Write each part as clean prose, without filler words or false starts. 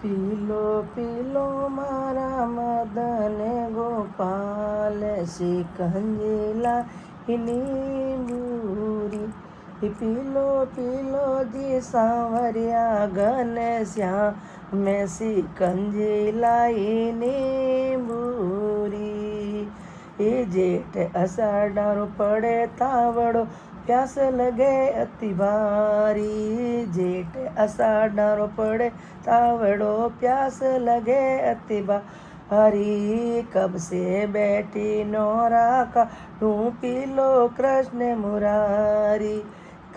પીલો પીલો મારા મદને ગોપાલ સિકંજી લાઈની બુરી પીલો પીલો જી સાંવરિયા ઘનશ્યામ મેં સિકંજી લાઈની બુરી એ જેઠ અષાઢારો પડે તાવડો પ્યાસ લગે અતિ ભારી જેઠ અષાઢારો પડે तावड़ो प्यास लगे अति भारी कब से बैठी नौरा का ढूं पी लो कृष्ण मुरारी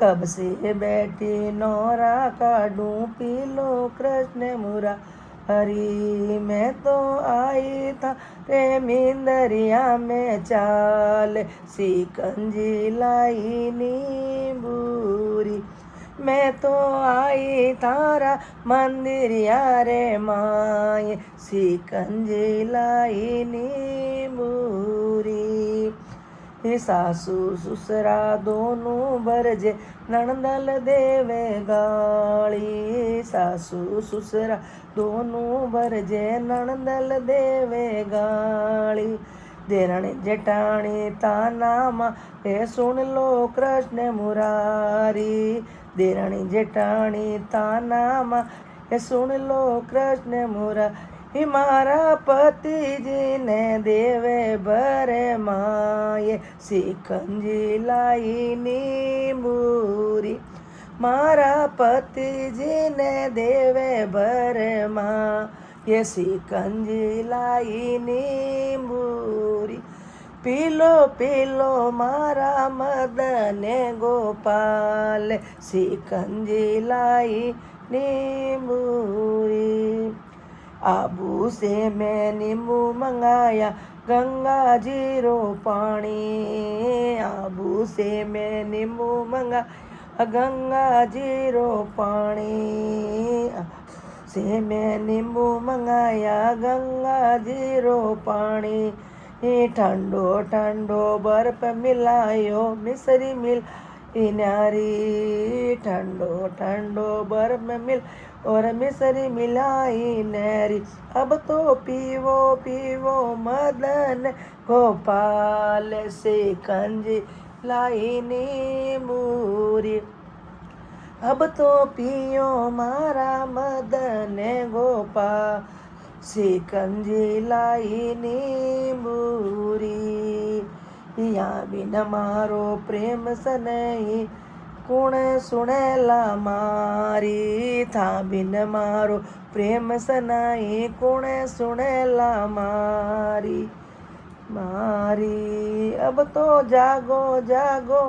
कब से बैठी नौरा का ढूं पी लो कृष्ण मुरारी मैं तो आई था रे मिंदरिया में चाल सिकंजी लाई नी बूरी मैं तो आई तारा मंदिर यारे माए सिकंजी लाईनी बूरी हे सासू ससुरा दोनों बरजे नणंदल देवे गाली सासू ससुरा दोनों बरजे नणंदल देवे गाली देराणी जेठाणी तानामा रे सुन लो कृष्ण मुरारी देराणी जेठाणी तानामा हे सुन लो कृष्ण मुरारी मारा पति जी ने देवे बरे माए सिकंजी लाईनी बूरी मारा पति जी ने देवे बरे माए सिकंजी लाईनी बूरी पीलो पीलो मारा मदने गोपाल सिकंजी लाई नींबूरी आबू से मैं नींबू मंगाया गंगा जी रो पानी आबू से मैं नींबू मंगा गंगा जी रो पानी से मैं नींबू मंगाया गंगा जी रो पानी ठंडो ठंडो बर्फ मिलायो मिसरी मिल नारी ठंडो ठंडो बर्फ मिल और मिसरी मिलाई नारी अब तो पीवो पीवो मदन गोपाल सिकंजी लाईनी बूरी अब तो पियो मारा मदन गोपाल सिकंजी लाईनी बूरी या बिन मारो प्रेम सनई कुण सुनेला मारी था बिन मारो प्रेम सनई कुण सुनेला मारी मारी अब तो जागो जागो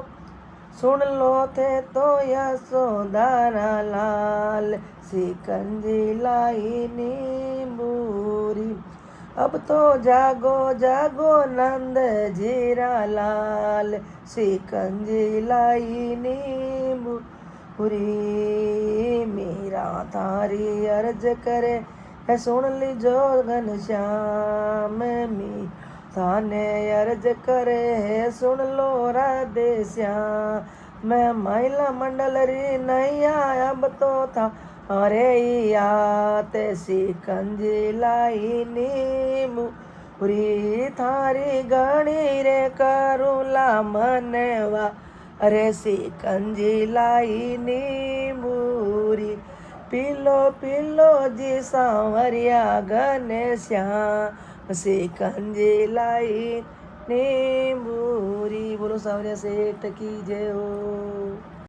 सुन लो थे तो यशोदारा लाल सिकंजी लाईनी बूरी अब तो जागो जागो नंद जीरा लाल सिकंजी लाईनी बूरी मेरा तारी अर्ज करे है सुन लीजो घनश्याम मी थाने अर्ज करे है सुन लो राधे श्याम मैं महिला मंडल री नैया अब तो था अरे यात सिकंजी लाईनी बूरी थारी गणी रे करुला मनवा अरे सिकंजी लाईनी बूरी पीलो पीलो जी सांवरिया घनश्याम सिकंजी लाईनी बूरी। बोलो सांवरिया सेठ की जय हो।